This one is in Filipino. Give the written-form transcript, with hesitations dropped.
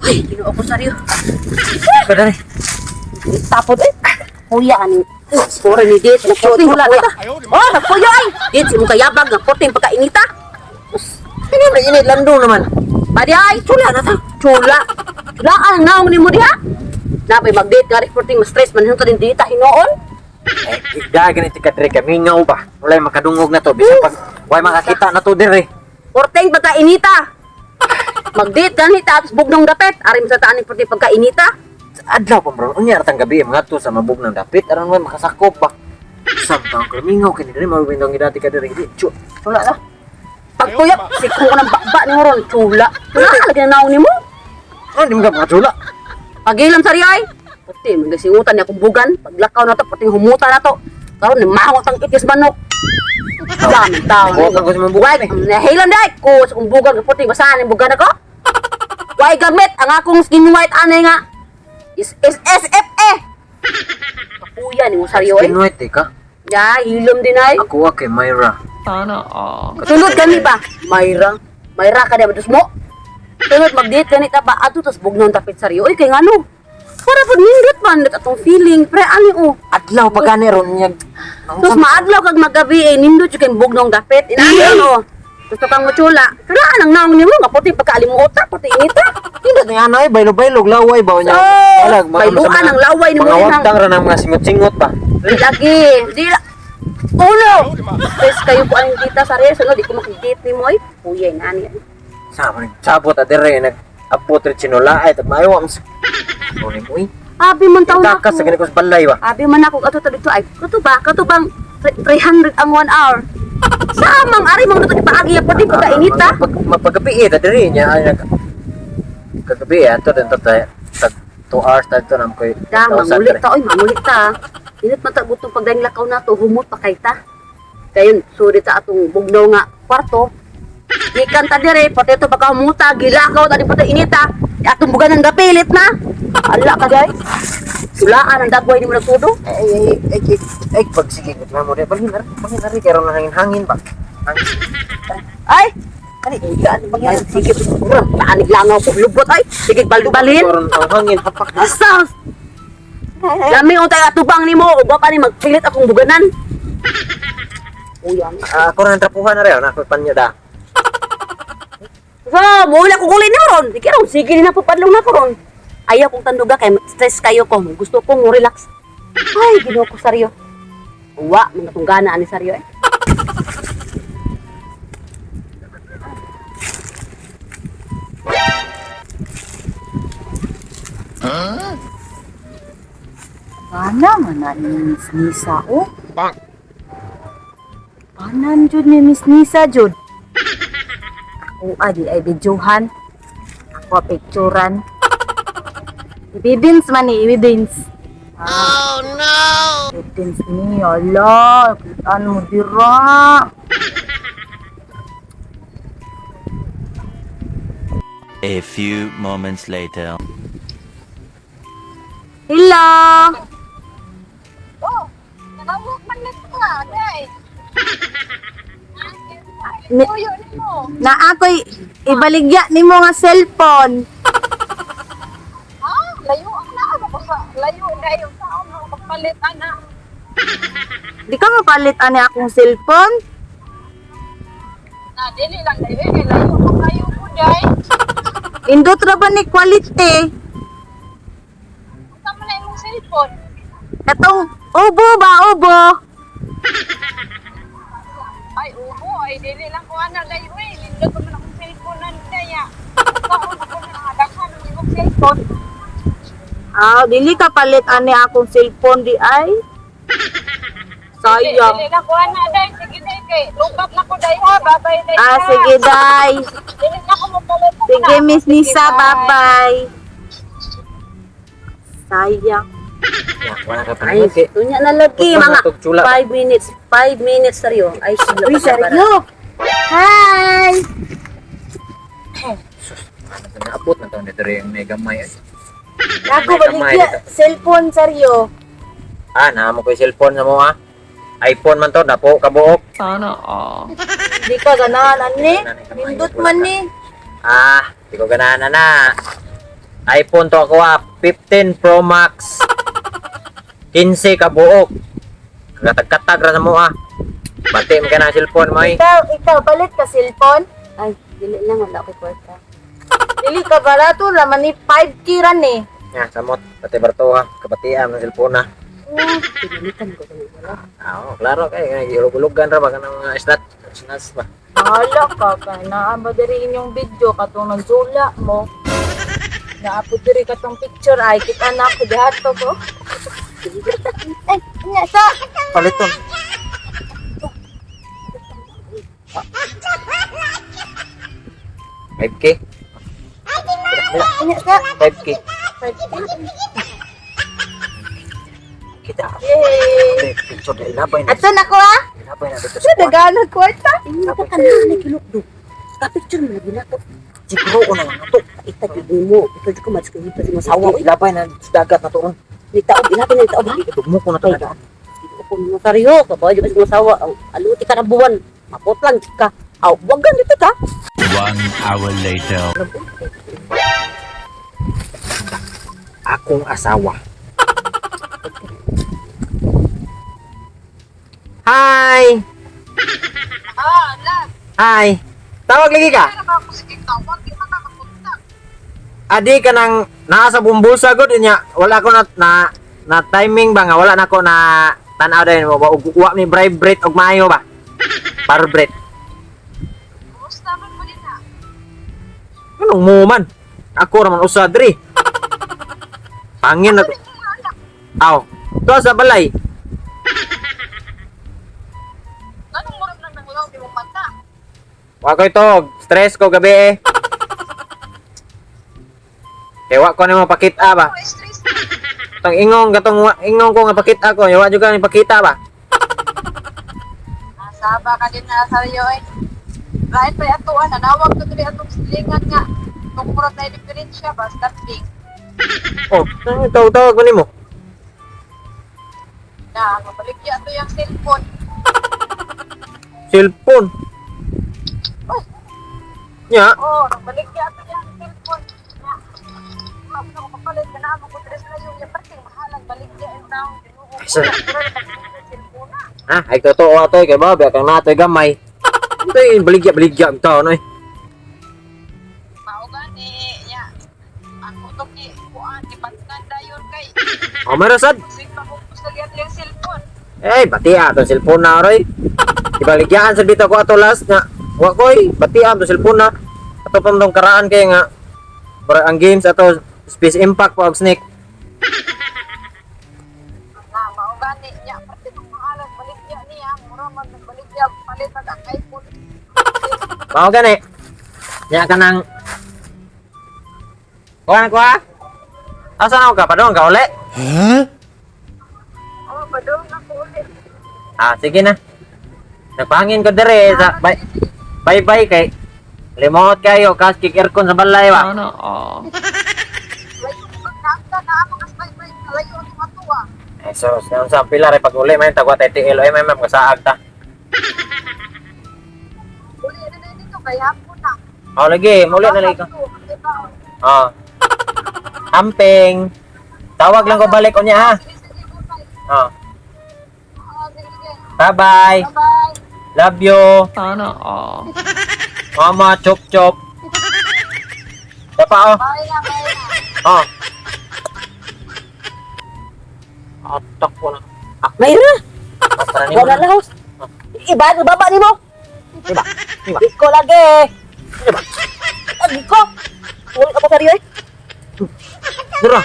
Ay, ginoo ko saryo. Kada rin. Tapos kuya ani. Score ni Dit, nagputing wala ta. Oh, nagpuyo ay. Dit si mo kayabag nagputing pagkainita. Ano na init lando naman. Padi ay, chula na ta. Chula. Chula ang naong ni mo diha. Napay mag-date ka reporting ma-stress man ka din dita hinoon. Dagan iti kadre kami ngaw ba. Walay makadungog na to bisan pag way makakita na to dire. Porteng pagkainita. Mag-date ganit tapos bugnong dapet. Ari mo sa taan ni porteng pagkainita. Adlaw pa bro. Unya ratang gabi mga to sa mabug ng dapit aron way makasakop ba. Samtang kami ngaw kini dire mawindong gidati ka dire. Chula na. Pagtuyok, sikong ko ng bakba ni Moron, chula. Chula, lagi na naong ni mo. Ano di mo ka makachula? Pagilam sari ay. Pati, magasiutan niya kung bugan. Paglakaw na to, pati humuta na to. Karoon, mahangot ang itis manok. Daming tao. Huwag ko si mabugan eh. Nahilan dahi ko sa kung bugan, puti, basahan yung bugan ako. Why gamit, ang akong skin white anay nga. Is SFA. Kapuya ni mo sari ay. Pinuit eh ka? Ya, hilom din ay. Ako kay Myra. Sunod gani pa, Mayra. Mayra ka diba, tapos mo. Sunod mag-date gani ka pa, ato, tapos bugnaw tapit sari. Uy, kay nga no. Para po nindot man, atong feeling, pre, ani o. Adlaw pa gani ron niya. Tapos maadlaw kag magabi, nindot yung kay bugnong dapit. Inaano, gusto kang machula. Kala, anang naong ni mo, nga puti pagkaalimuota, puti inita. Hindi na yan ay bailo-bailog laway ba niya. So, bailuan ang laway ni mo. Mga wagtang ra ng mga singot-singot ba. Lagi, di la. Uno! Stress kayo po ang kita sa res, ano, di ko makikita ni mo ay. Kuya, nani. Sama ni sabot adire nag-abot rin sinula ay tag maayo am. Ano mo eh. Abi man taon ako. Takas sa ganito sa balay ba. Abi man ako ato dito ay. Kato bang 300 ang 1 hour. Samang ari mong dito paagi pati pagkainita. Mapagabi eh adire niya ay kagabi ato den to tag 2 hours tag to nam koy. Da mamulit ta oy, mamulit ta. Init man ta gutong pagdaing lakaw nato humot pa kay ta. Kayon suri ta atong bugnaw nga kwarto. Ikan ta dire pati to baka humuta gilakaw ta di pati inita. Atong bugan ng gapilit na. Ala ka guys. Sulaan ang dagway ni mo nagtudo. Ay pag sige gud mo re balhin na rin karon na hangin ba. Ay! Kani, iyan bang yan? Sige, naanig langaw ko lubot ay. Sige, balbalin. Karon ang hangin hapak. Asas! Lami ang tayo atubang ni mo. Uba pa ni magpilit akong buganan. Uyan. Ako na trapuhan na rin ako panyo da. So, mula ko kulin ni mo ron. Sige ron, sige na po padlong na ko ron. Ayaw kong tanduga kay stress kayo ko. Gusto kong relax. Ay, ginoo ko saryo. Uwa, mga tunggana ani saryo eh. Pana man na ni Miss Nisa, oh. Panan jud ni Miss Nisa jud. Ako adi ay videohan. Ako picturean. Evidence man ni evidence. Oh no! Evidence ni, ala. Ano mo dira? A few moments later. Hello! Oh, nalawak man na ka, guys. Tuyo nimo. Na ako'y ibaligya ni mo nga cellphone. Layo ang naa ko sa layo dayon sa ano kapalit ana. Di ka mapalit ani akong cellphone? Na dili lang dayon layo ang layo ko dai. Indot ra ba ni quality? Unsa man imong cellphone? Katong ubo ba, ubo? Ay ubo ay dili lang ko ana layo eh. Lindot ko man akong cellphone nan daya. Kaon ko na daghan ang imong cellphone. Ah, dili ka palit ani akong cellphone di ay. Sayang. Dili lang ko ana dai sige dai kay lupat na ko dai ha babay dai. Ah, sige, day. Dili na ko mapalit. Sige, Miss Nisa, bye-bye. Sayang. Wala ka pa Ay, naman kay. tunya na lagi Huwag mga matugtula. 5 minutes. 5 minutes saryo. Ay, sila Uy, seryo? Hi! Ano na abot na to ni dire yung mega may. Ako, baligya. Cellphone, seryo. Ah, na mo ko yung cellphone sa mo ha. iPhone man to, napo kabuok. Di ka ganahan, ani? Nindot man ni. Ah, di ko ganahan na. iPhone to ako 15 Pro Max. 15 ka buok. Katag-katag ra sa mo Bati mo ka ng cellphone mo Ikaw, palit ka cellphone? Ay, dili lang wala ko kwarta. Dili ka barato, laman ni 5K ran eh. Nga, samot. Pati barto kabatian ng cellphone Pinalitan ko kung wala. Oo, klaro kay gihulog-hulugan ra ba ka ng mga stats ba. Hala ka ka, naaba diri inyong video katong nagsula mo. Naapod diri katong picture ay kita na ako dihat to ko. Ay, nya sa. Paliton. $5K? Nya sa. 5K. Kita. Yay! Picture na ilabay na. Ato na ko Ilabay na dito Sa daganag kwarta. Tingnan ka na kilokdo. Ka picture mo na binato. Siguro ko na to. Itag mo. Ito di ko mas ko hipas mo sawa. Ilabay na sa dagat na to. Ni taob ilapin ni taob. Itugmo ko na to. Hindi ko mo saryo ka ba di mas mo sawa. Aluti ka na buwan. Mapot lang ka. Aw, wag ganito ka. 1 hour later. Akong asawa. Hi! Love. Hi! Tawag lagi ka? Ano ba ako sige tawag? Di man nakapunta. Adi ka nang nasa bumbusa ko din niya. Wala ko na timing ba nga. Wala na ko na tanaw din mo. Uwa ni bribe bread og mayo ba? Par bread. Kumusta man mo din na? Anong mo man? Ako naman usad ri. Pangin na to. Aw. To sa balay. Anong moram lang nang law di mo manta? Wa ko ito. Stress ko gabi eh. Ewa ko na mapakita ba? Ako stress. Tong ingong ko nga pakita ko. Ewa juga ni pakita ba? Nasaba ka din na sa iyo eh. Kahit pa atuan, nanawag ko dili atong silingan nga. Kung murag na diferensya ba, stop big. Oh, tawag ko nimo. Na, mabaligya to yung cellphone. Cellphone. Nya, Oh, mabaligya to yung cellphone. Na, ma'am, na mapapalit ka na ako kung tres na yung parting mahalang baligya in town. Sir. Cellphone na. ay totoo ato kay ba kang natoy gamay. Ito baligya ito no eh. Mao gani, ya. Ako to ki kuan ipatkan dayon kay. O marasad. Sig pagupos lagi ato yung cellphone. Bati ato cellphone na roy. Ibaligyan sa dito ko ato last nga. Wa koy, bati ato cellphone na. Ato pamdong karaan kay nga. Ang games ato Space Impact po og Snake. Na mao gani, ya parte ng mahalang baligya niya, mura man baligya palit ang iPhone. Mao gani. Nya kanang Kuha ko Asa na ka padong ka uli? Oh, padong ako ulit. Sige na. Nagpangin ko dire sa bye-bye kay limot kayo kas kick aircon sa balay ba? Layo magkakta na ako kas bye-bye layo ang matuwa. So, sa pilar ay pag-uli may tagwa tayo TLO kasaag ta. Uli na dito kay hapon na. Lagi, muli na lagi ko. Amping. Tawag lang ko balik ko niya ha. Sige, sige, bye. Sige, sige. Bye-bye. Bye-bye. Love you. Mama, chop chop. Dapa Bye na, bye na. Atak ko na. Mayra, Para ni wala lahos. Iba ang baba nimo. Diba? Iko lagi. Iko. Wala ka pa saryo eh. Dura.